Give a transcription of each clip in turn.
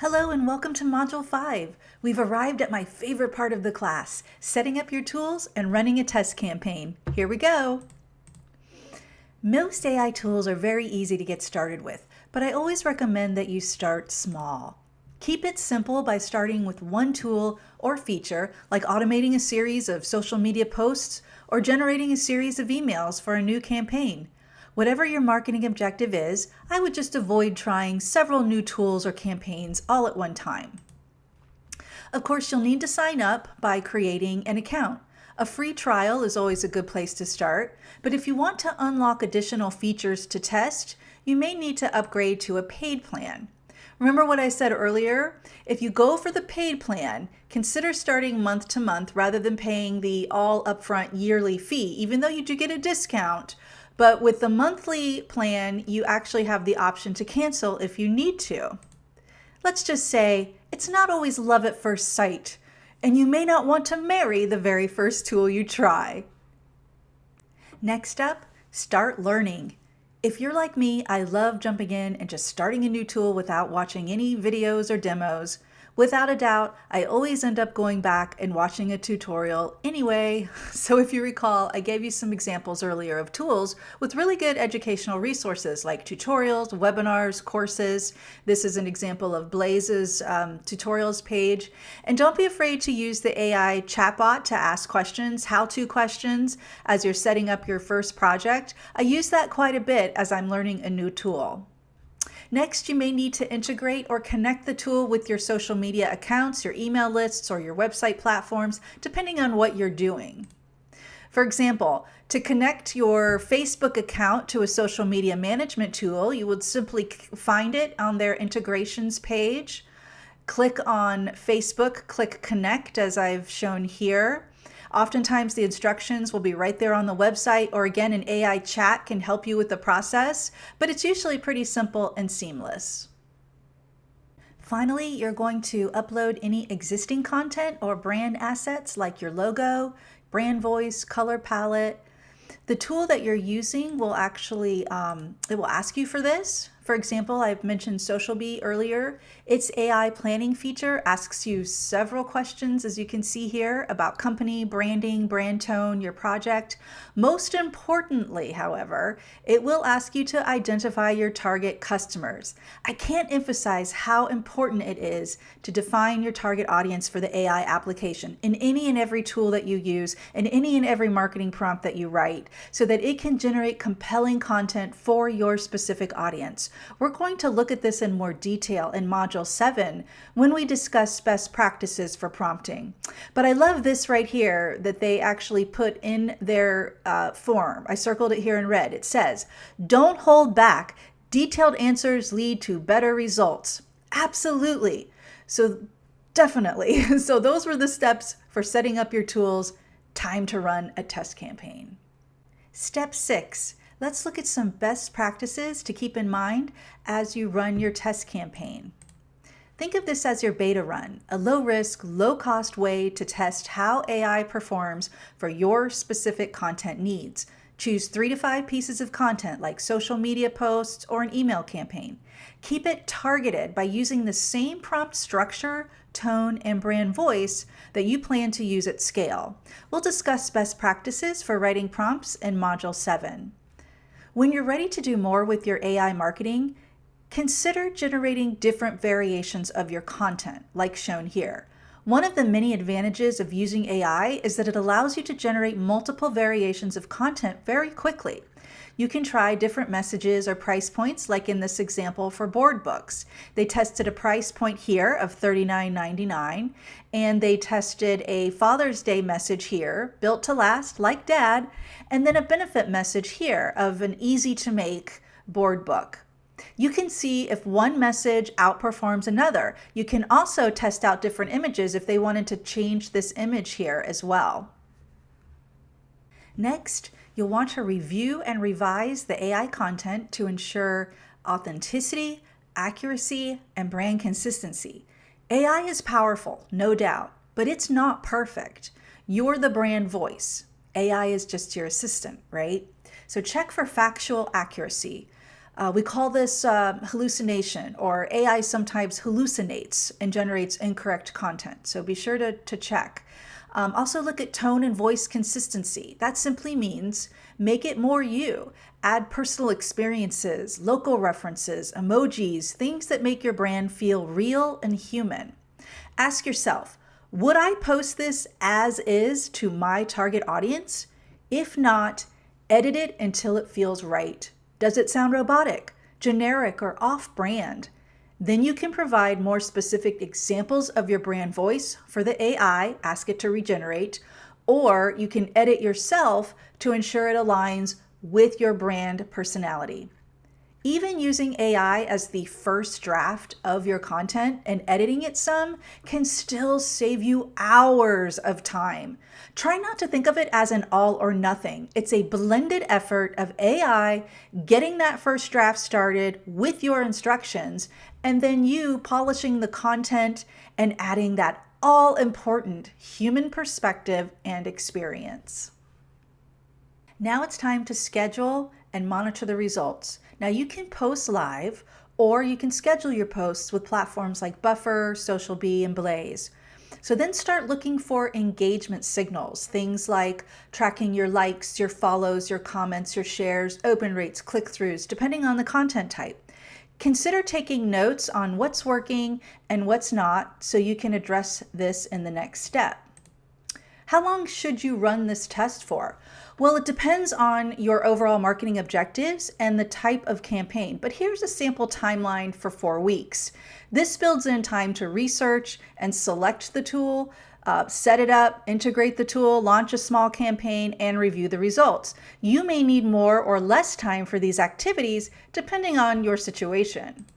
Hello and welcome to Module 5. We've arrived at my favorite part of the class, setting up your tools and running a test campaign. Here we go. Most AI tools are very easy to get started with, but I always recommend that you start small. Keep it simple by starting with one tool or feature, like automating a series of social media posts or generating a series of emails for a new campaign. Whatever your marketing objective is, I would just avoid trying several new tools or campaigns all at one time. Of course, you'll need to sign up by creating an account. A free trial is always a good place to start, but if you want to unlock additional features to test, you may need to upgrade to a paid plan. Remember what I said earlier? If you go for the paid plan, consider starting month to month rather than paying the all upfront yearly fee, even though you do get a discount. But with the monthly plan, you actually have the option to cancel if you need to. Let's just say it's not always love at first sight, and you may not want to marry the very first tool you try. Next up, start learning. If you're like me, I love jumping in and just starting a new tool without watching any videos or demos. Without a doubt, I always end up going back and watching a tutorial anyway. So if you recall, I gave you some examples earlier of tools with really good educational resources like tutorials, webinars, courses. This is an example of Blaze's tutorials page. And don't be afraid to use the AI chatbot to ask questions, how-to questions, as you're setting up your first project. I use that quite a bit as I'm learning a new tool. Next, you may need to integrate or connect the tool with your social media accounts, your email lists, or your website platforms, depending on what you're doing. For example, to connect your Facebook account to a social media management tool, you would simply find it on their integrations page. Click on Facebook, click Connect, as I've shown here. Oftentimes the instructions will be right there on the website, or again, an AI chat can help you with the process, but it's usually pretty simple and seamless. Finally, you're going to upload any existing content or brand assets like your logo, brand voice, color palette. The tool that you're using will actually, it will ask you for this. For example, I've mentioned SocialBee earlier. Its AI planning feature asks you several questions, as you can see here, about company, branding, brand tone, your project. Most importantly, however, it will ask you to identify your target customers. I can't emphasize how important it is to define your target audience for the AI application in any and every tool that you use and any and every marketing prompt that you write, so that it can generate compelling content for your specific audience. We're going to look at this in more detail in Module 7 when we discuss best practices for prompting. But I love this right here that they actually put in their form. I circled it here in red. It says, "Don't hold back. Detailed answers lead to better results." Absolutely. So definitely. So those were the steps for setting up your tools. Time to run a test campaign. Step 6. Let's look at some best practices to keep in mind as you run your test campaign. Think of this as your beta run, a low-risk, low-cost way to test how AI performs for your specific content needs. Choose 3 to 5 pieces of content like social media posts or an email campaign. Keep it targeted by using the same prompt structure, tone, and brand voice that you plan to use at scale. We'll discuss best practices for writing prompts in Module 7. When you're ready to do more with your AI marketing, consider generating different variations of your content, like shown here. One of the many advantages of using AI is that it allows you to generate multiple variations of content very quickly. You can try different messages or price points, like in this example for board books. They tested a price point here of $39.99, and they tested a Father's Day message here, built to last, like Dad, and then a benefit message here of an easy-to-make board book. You can see if one message outperforms another. You can also test out different images if they wanted to change this image here as well. Next, you'll want to review and revise the AI content to ensure authenticity, accuracy, and brand consistency. AI is powerful, no doubt, but it's not perfect. You're the brand voice. AI is just your assistant, right? So check for factual accuracy. We call this hallucination, or AI sometimes hallucinates and generates incorrect content. So be sure to check. Also look at tone and voice consistency. That simply means make it more you. Add personal experiences, local references, emojis, things that make your brand feel real and human. Ask yourself, would I post this as is to my target audience? If not, edit it until it feels right. Does it sound robotic, generic, or off-brand? Then you can provide more specific examples of your brand voice for the AI, ask it to regenerate, or you can edit yourself to ensure it aligns with your brand personality. Even using AI as the first draft of your content and editing it some can still save you hours of time. Try not to think of it as an all or nothing. It's a blended effort of AI getting that first draft started with your instructions, and then you polishing the content and adding that all-important human perspective and experience. Now it's time to schedule and monitor the results. Now you can post live, or you can schedule your posts with platforms like Buffer, Social Bee, and Blaze. So then start looking for engagement signals, things like tracking your likes, your follows, your comments, your shares, open rates, click-throughs, depending on the content type. Consider taking notes on what's working and what's not so you can address this in the next step. How long should you run this test for? Well, it depends on your overall marketing objectives and the type of campaign, but here's a sample timeline for 4 weeks. This builds in time to research and select the tool, set it up, integrate the tool, launch a small campaign, and review the results. You may need more or less time for these activities depending on your situation.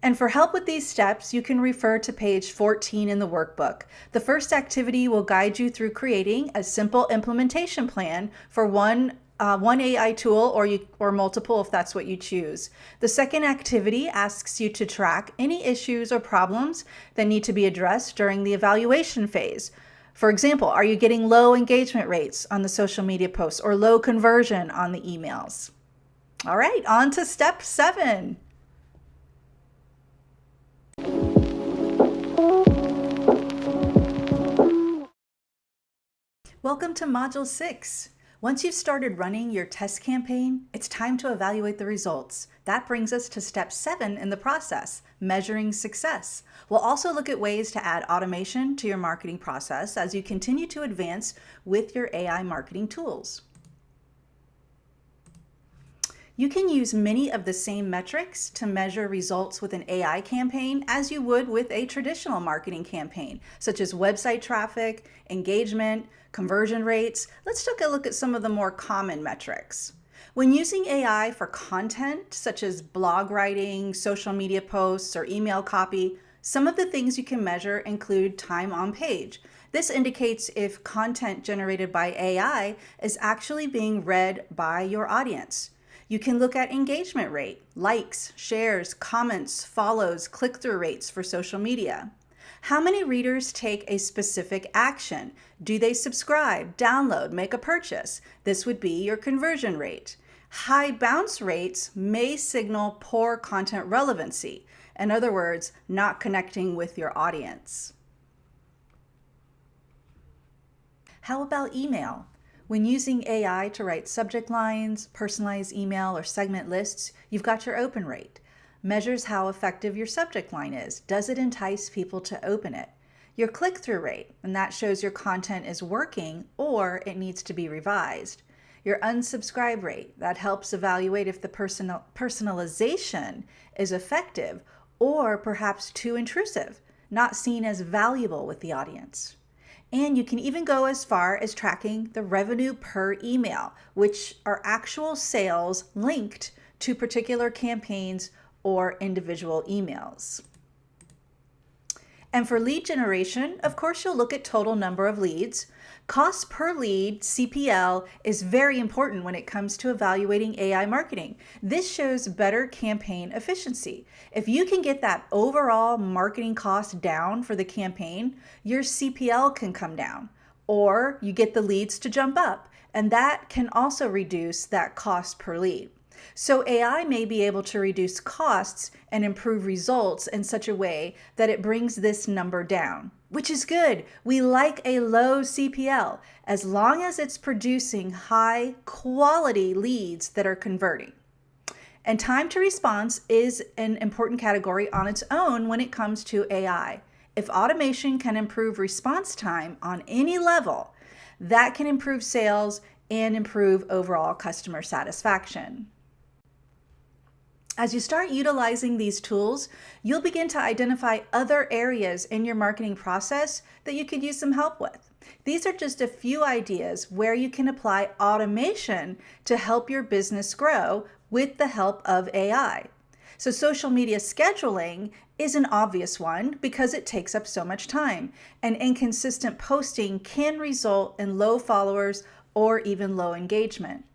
And for help with these steps, you can refer to page 14 in the workbook. The first activity will guide you through creating a simple implementation plan for one AI tool or multiple if that's what you choose. The second activity asks you to track any issues or problems that need to be addressed during the evaluation phase. For example, are you getting low engagement rates on the social media posts or low conversion on the emails? All right, on to step 7. Welcome to Module 6. Once you've started running your test campaign, it's time to evaluate the results. That brings us to step 7 in the process, measuring success. We'll also look at ways to add automation to your marketing process as you continue to advance with your AI marketing tools. You can use many of the same metrics to measure results with an AI campaign as you would with a traditional marketing campaign, such as website traffic, engagement, conversion rates. Let's take a look at some of the more common metrics. When using AI for content, such as blog writing, social media posts, or email copy, some of the things you can measure include time on page. This indicates if content generated by AI is actually being read by your audience. You can look at engagement rate, likes, shares, comments, follows, click-through rates for social media. How many readers take a specific action? Do they subscribe, download, make a purchase? This would be your conversion rate. High bounce rates may signal poor content relevancy. In other words, not connecting with your audience. How about email? When using AI to write subject lines, personalized email, or segment lists, you've got your open rate. Measures how effective your subject line is. Does it entice people to open it? Your click-through rate, and that shows your content is working or it needs to be revised. Your unsubscribe rate, that helps evaluate if the personalization is effective or perhaps too intrusive, not seen as valuable with the audience. And you can even go as far as tracking the revenue per email, which are actual sales linked to particular campaigns or individual emails. And for lead generation, of course, you'll look at total number of leads. Cost per lead, CPL, is very important when it comes to evaluating AI marketing. This shows better campaign efficiency. If you can get that overall marketing cost down for the campaign, your CPL can come down, or you get the leads to jump up, and that can also reduce that cost per lead. So AI may be able to reduce costs and improve results in such a way that it brings this number down, which is good. We like a low CPL as long as it's producing high quality leads that are converting. And time to response is an important category on its own when it comes to AI. If automation can improve response time on any level, that can improve sales and improve overall customer satisfaction. As you start utilizing these tools, you'll begin to identify other areas in your marketing process that you could use some help with. These are just a few ideas where you can apply automation to help your business grow with the help of AI. So social media scheduling is an obvious one because it takes up so much time, and inconsistent posting can result in low followers or even low engagement.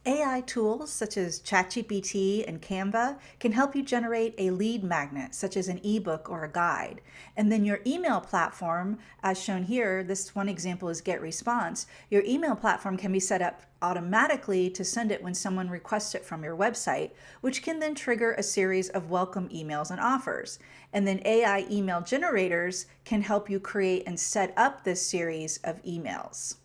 AI tools such as ChatGPT and Canva can help you generate a lead magnet, such as an ebook or a guide. And then your email platform, as shown here, this one example is GetResponse. Your email platform can be set up automatically to send it when someone requests it from your website, which can then trigger a series of welcome emails and offers. And then AI email generators can help you create and set up this series of emails.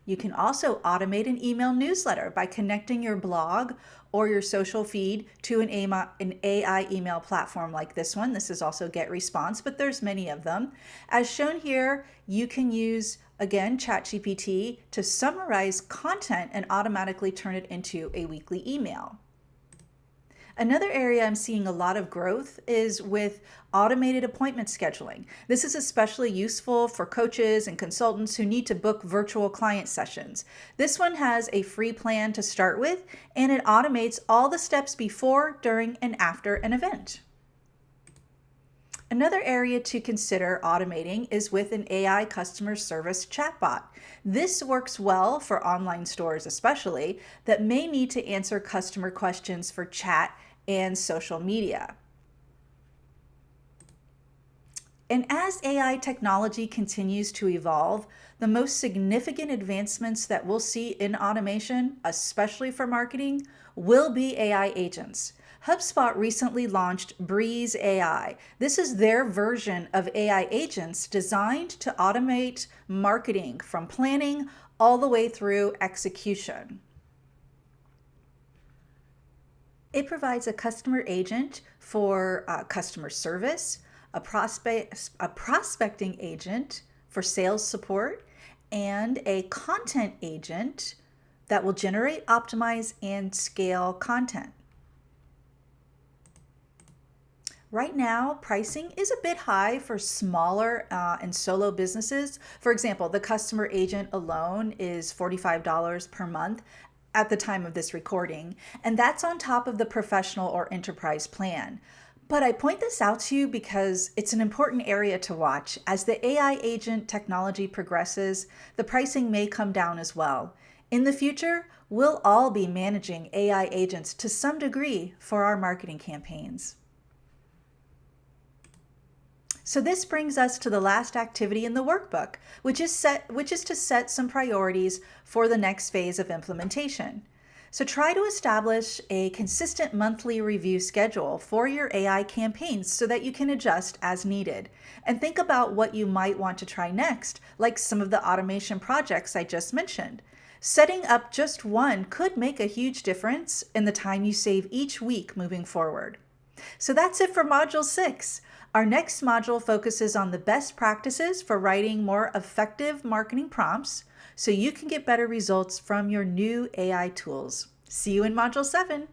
You can also automate an email newsletter by connecting your blog or your social feed to an AI email platform like this one. This is also GetResponse, but there's many of them. As shown here, you can use, again, ChatGPT to summarize content and automatically turn it into a weekly email. Another area I'm seeing a lot of growth is with automated appointment scheduling. This is especially useful for coaches and consultants who need to book virtual client sessions. This one has a free plan to start with, and it automates all the steps before, during, and after an event. Another area to consider automating is with an AI customer service chatbot. This works well for online stores especially that may need to answer customer questions for chat and social media. And as AI technology continues to evolve, the most significant advancements that we'll see in automation, especially for marketing, will be AI agents. HubSpot recently launched Breeze AI. This is their version of AI agents designed to automate marketing from planning all the way through execution. It provides a customer agent for customer service, a prospecting agent for sales support, and a content agent that will generate, optimize, and scale content. Right now, pricing is a bit high for smaller and solo businesses. For example, the customer agent alone is $45 per month at the time of this recording, and that's on top of the professional or enterprise plan. But I point this out to you because it's an important area to watch. As the AI agent technology progresses, the pricing may come down as well. In the future, we'll all be managing AI agents to some degree for our marketing campaigns. So this brings us to the last activity in the workbook, which is to set some priorities for the next phase of implementation. So try to establish a consistent monthly review schedule for your AI campaigns so that you can adjust as needed. And think about what you might want to try next, like some of the automation projects I just mentioned. Setting up just one could make a huge difference in the time you save each week moving forward. So that's it for Module 6. Our next module focuses on the best practices for writing more effective marketing prompts so you can get better results from your new AI tools. See you in Module 7.